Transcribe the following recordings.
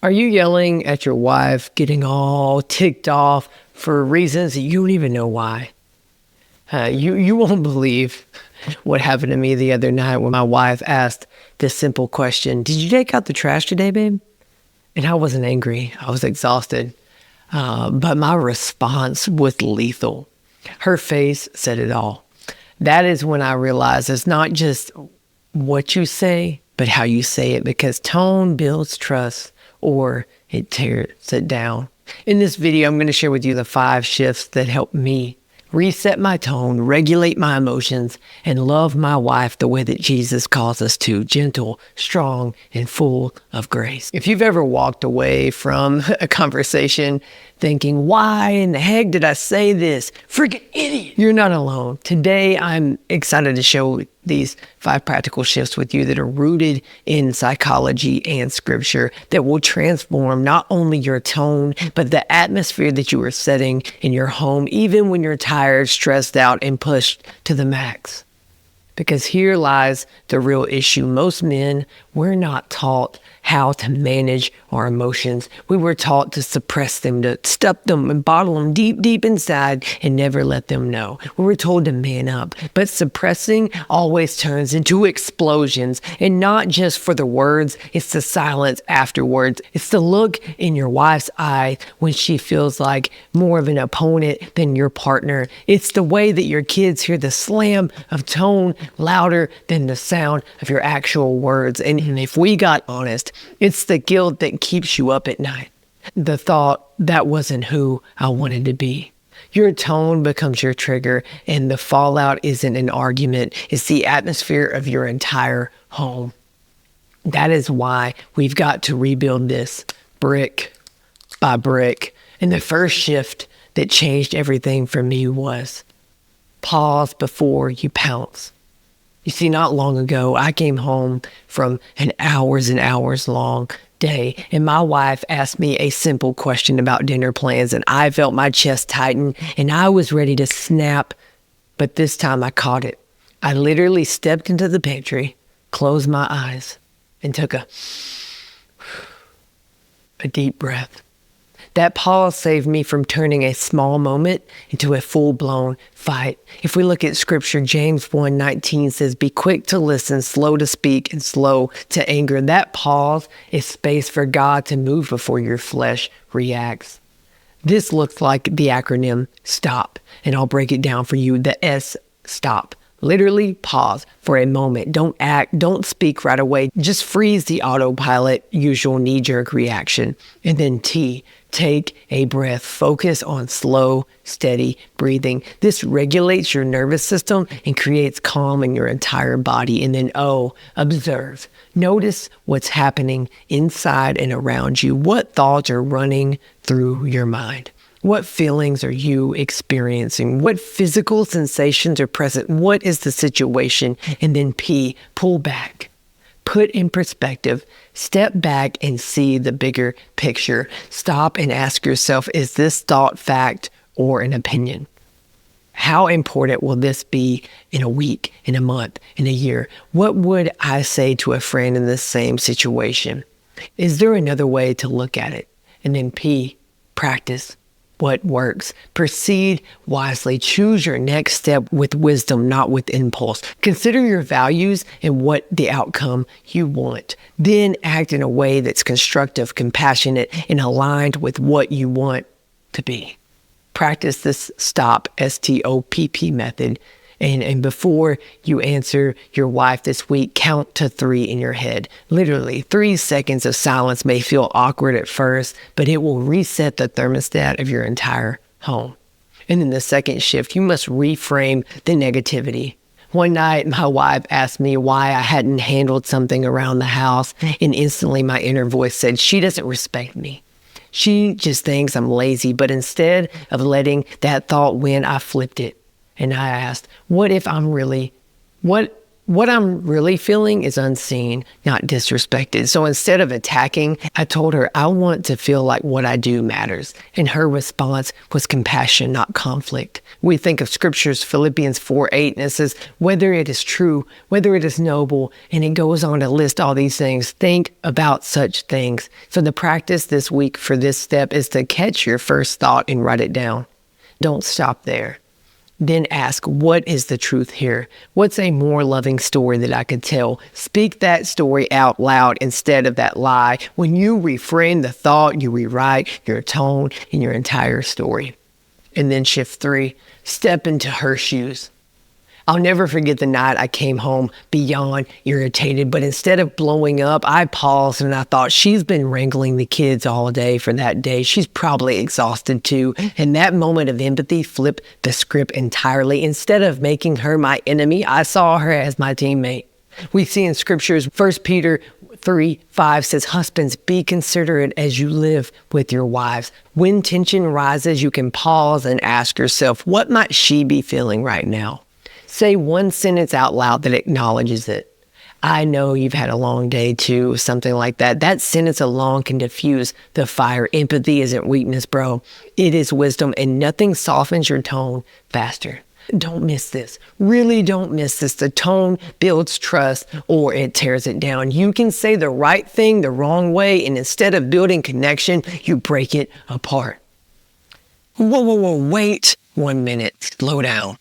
Are you yelling at your wife, getting all ticked off for reasons that you don't even know why? You won't believe what happened to me the other night when my wife asked this simple question: "Did you take out the trash today, babe?" And I wasn't angry. I was exhausted. But my response was lethal. Her face said it all. That is when I realized it's not just what you say, but how you say it, because tone builds trust or it tears it down. In this video, I'm going to share with you the 5 shifts that help me reset my tone, regulate my emotions, and love my wife the way that Jesus calls us to: gentle, strong, and full of grace. If you've ever walked away from a conversation thinking, "Why in the heck did I say this? Freaking idiot," you're not alone. Today, I'm excited to show these 5 practical shifts with you that are rooted in psychology and scripture that will transform not only your tone, but the atmosphere that you are setting in your home, even when you're tired, stressed out, and pushed to the max. Because here lies the real issue. Most men, we're not taught how to manage our emotions. We were taught to suppress them, to stuff them and bottle them deep, deep inside and never let them know. We were told to man up. But suppressing always turns into explosions. And not just for the words, it's the silence afterwards. It's the look in your wife's eye when she feels like more of an opponent than your partner. It's the way that your kids hear the slam of tone louder than the sound of your actual words. And if we got honest, it's the guilt that keeps you up at night. The thought, that wasn't who I wanted to be. Your tone becomes your trigger, and the fallout isn't an argument. It's the atmosphere of your entire home. That is why we've got to rebuild this brick by brick. And the first shift that changed everything for me was pause before you pounce. You see, not long ago, I came home from an hours and hours long day, and my wife asked me a simple question about dinner plans, and I felt my chest tighten, and I was ready to snap, but this time I caught it. I literally stepped into the pantry, closed my eyes, and took a deep breath. That pause saved me from turning a small moment into a full-blown fight. If we look at scripture, James 1:19 says, "Be quick to listen, slow to speak, and slow to anger." That pause is space for God to move before your flesh reacts. This looks like the acronym STOPP, and I'll break it down for you. The S, stop. Literally pause for a moment. Don't act, don't speak right away. Just freeze the autopilot, usual knee-jerk reaction. And then T, take a breath. Focus on slow, steady breathing. This regulates your nervous system and creates calm in your entire body. And then O, observe. Notice what's happening inside and around you. What thoughts are running through your mind? What feelings are you experiencing? What physical sensations are present? What is the situation? And then P, pull back. Put in perspective. Step back and see the bigger picture. Stop and ask yourself, is this thought fact or an opinion? How important will this be in a week, in a month, in a year? What would I say to a friend in the same situation? Is there another way to look at it? And then P, practice what works. Proceed wisely. Choose your next step with wisdom, not with impulse. Consider your values and what the outcome you want. Then act in a way that's constructive, compassionate, and aligned with what you want to be. Practice this STOPP, STOPP method. And before you answer your wife this week, count to 3 in your head. Literally, 3 seconds of silence may feel awkward at first, but it will reset the thermostat of your entire home. And then the second shift, you must reframe the negativity. One night, my wife asked me why I hadn't handled something around the house, and instantly my inner voice said, "She doesn't respect me. She just thinks I'm lazy." But instead of letting that thought win, I flipped it. And I asked, what What I'm really feeling is unseen, not disrespected. So instead of attacking, I told her I want to feel like what I do matters. And her response was compassion, not conflict. We think of scriptures, Philippians 4:8, and it says, whether it is true, whether it is noble, and it goes on to list all these things. Think about such things. So the practice this week for this step is to catch your first thought and write it down. Don't stop there. Then ask, what is the truth here? What's a more loving story that I could tell? Speak that story out loud instead of that lie. When you reframe the thought, you rewrite your tone and your entire story. And then shift 3, step into her shoes. I'll never forget the night I came home beyond irritated, but instead of blowing up, I paused and I thought, she's been wrangling the kids all day for that day. She's probably exhausted too. And that moment of empathy flipped the script entirely. Instead of making her my enemy, I saw her as my teammate. We see in scriptures, 1 Peter 3:5 says, husbands, be considerate as you live with your wives. When tension rises, you can pause and ask yourself, what might she be feeling right now? Say one sentence out loud that acknowledges it. I know you've had a long day too, something like that. That sentence alone can diffuse the fire. Empathy isn't weakness, bro. It is wisdom, and nothing softens your tone faster. Don't miss this. Really don't miss this. The tone builds trust or it tears it down. You can say the right thing the wrong way, and instead of building connection, you break it apart. Whoa, wait 1 minute. Slow down.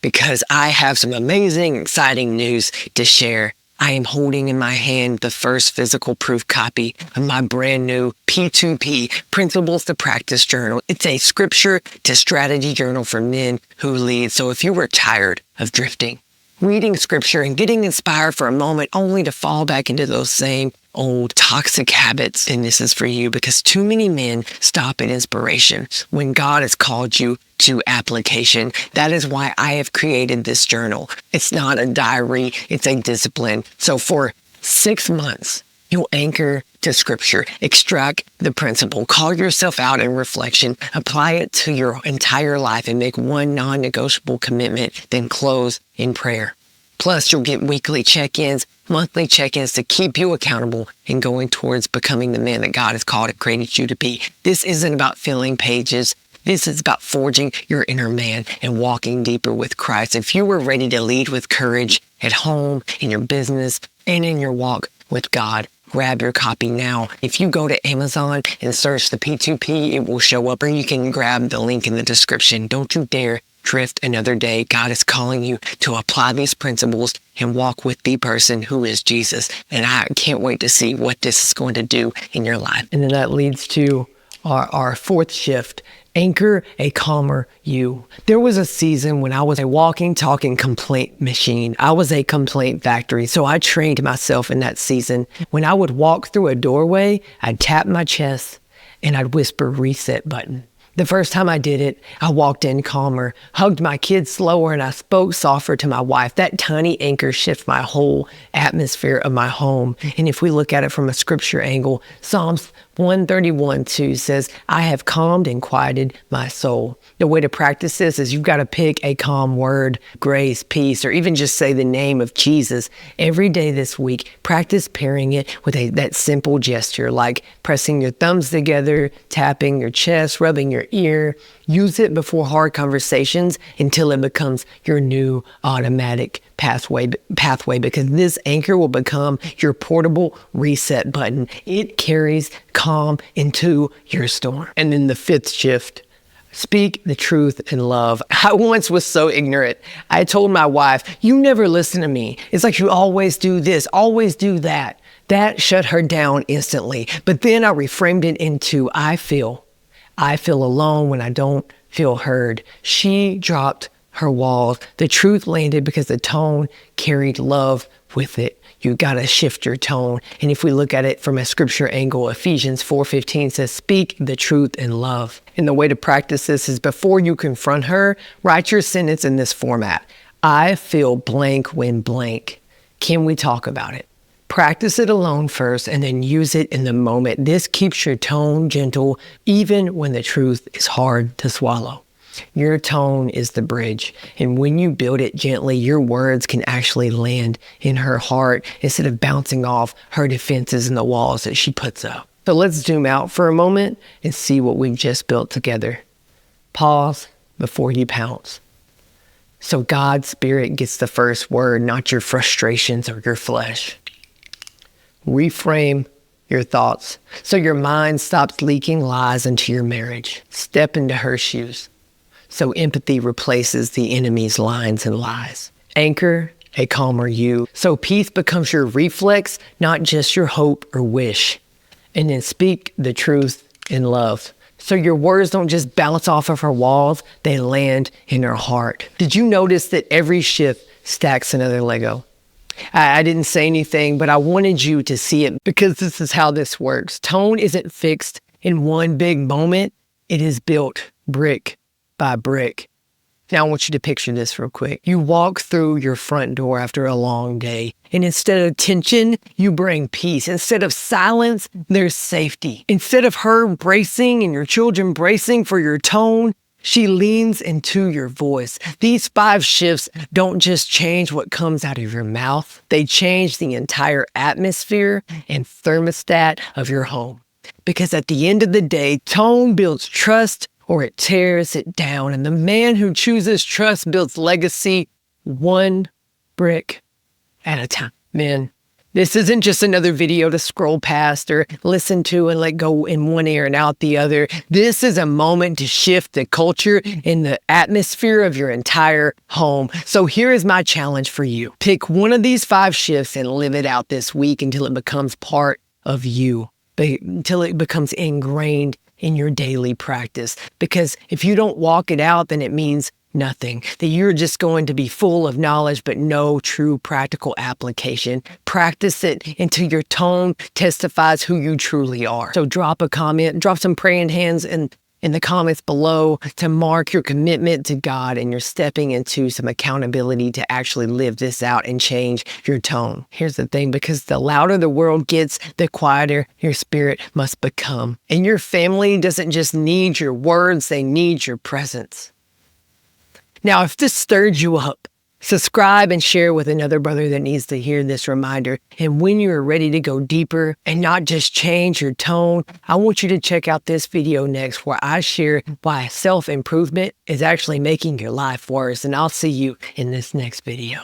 Because I have some amazing, exciting news to share. I am holding in my hand the first physical proof copy of my brand new P2P, Principles to Practice journal. It's a scripture to strategy journal for men who lead. So if you were tired of drifting, reading scripture and getting inspired for a moment only to fall back into those same old toxic habits, then this is for you, because too many men stop at inspiration when God has called you to application. That is why I have created this journal. It's not a diary, it's a discipline. So for 6 months, you'll anchor to scripture, extract the principle, call yourself out in reflection, apply it to your entire life, and make one non-negotiable commitment, then close in prayer. Plus, you'll get weekly check-ins, monthly check-ins to keep you accountable and going towards becoming the man that God has called and created you to be. This isn't about filling pages. This is about forging your inner man and walking deeper with Christ. If you were ready to lead with courage at home, in your business, and in your walk with God, grab your copy now. If you go to Amazon and search the P2P, it will show up, or you can grab the link in the description. Don't you dare drift another day. God is calling you to apply these principles and walk with the person who is Jesus. And I can't wait to see what this is going to do in your life. And then that leads to our fourth shift. Anchor a calmer you. There was a season when I was a walking, talking complaint machine. I was a complaint factory. So I trained myself in that season. When I would walk through a doorway, I'd tap my chest and I'd whisper reset button. The first time I did it, I walked in calmer, hugged my kids slower, and I spoke softer to my wife. That tiny anchor shifted my whole atmosphere of my home. And if we look at it from a scripture angle, Psalms 131:2 says, I have calmed and quieted my soul. The way to practice this is you've got to pick a calm word, grace, peace, or even just say the name of Jesus. Every day this week, practice pairing it with that simple gesture, like pressing your thumbs together, tapping your chest, rubbing your ear. Use it before hard conversations until it becomes your new automatic pathway, because this anchor will become your portable reset button. It carries calm into your storm. And then the fifth shift, speak the truth in love. I once was so ignorant. I told my wife, you never listen to me. It's like you always do this, always do that. That shut her down instantly. But then I reframed it into, I feel alone when I don't feel heard. She dropped her walls. The truth landed because the tone carried love with it. You got to shift your tone. And if we look at it from a scripture angle, Ephesians 4:15 says, speak the truth in love. And the way to practice this is before you confront her, write your sentence in this format. I feel blank when blank. Can we talk about it? Practice it alone first and then use it in the moment. This keeps your tone gentle even when the truth is hard to swallow. Your tone is the bridge. And when you build it gently, your words can actually land in her heart instead of bouncing off her defenses and the walls that she puts up. So let's zoom out for a moment and see what we've just built together. Pause before you pounce. So God's Spirit gets the first word, not your frustrations or your flesh. Reframe your thoughts so your mind stops leaking lies into your marriage. Step into her shoes so empathy replaces the enemy's lines and lies. Anchor a calmer you so peace becomes your reflex, not just your hope or wish. And then speak the truth in love so your words don't just bounce off of her walls, they land in her heart. Did you notice that every shift stacks another Lego? I didn't say anything, but I wanted you to see it because this is how this works. Tone isn't fixed in one big moment. It is built brick by brick. Now I want you to picture this real quick. You walk through your front door after a long day, and instead of tension, you bring peace. Instead of silence, there's safety. Instead of her bracing and your children bracing for your tone, she leans into your voice. These 5 shifts don't just change what comes out of your mouth. They change the entire atmosphere and thermostat of your home. Because at the end of the day, tone builds trust or it tears it down. And the man who chooses trust builds legacy one brick at a time. Man, this isn't just another video to scroll past or listen to and let go in one ear and out the other. This is a moment to shift the culture and the atmosphere of your entire home. So here is my challenge for you. Pick one of these 5 shifts and live it out this week until it becomes part of you, until it becomes ingrained in your daily practice. Because if you don't walk it out, then it means nothing. That you're just going to be full of knowledge, but no true practical application. Practice it until your tone testifies who you truly are. So drop a comment, drop some praying hands in the comments below to mark your commitment to God and you're stepping into some accountability to actually live this out and change your tone. Here's the thing, because the louder the world gets, the quieter your spirit must become. And your family doesn't just need your words, they need your presence. Now, if this stirred you up, subscribe and share with another brother that needs to hear this reminder. And when you're ready to go deeper and not just change your tone, I want you to check out this video next where I share why self-improvement is actually making your life worse. And I'll see you in this next video.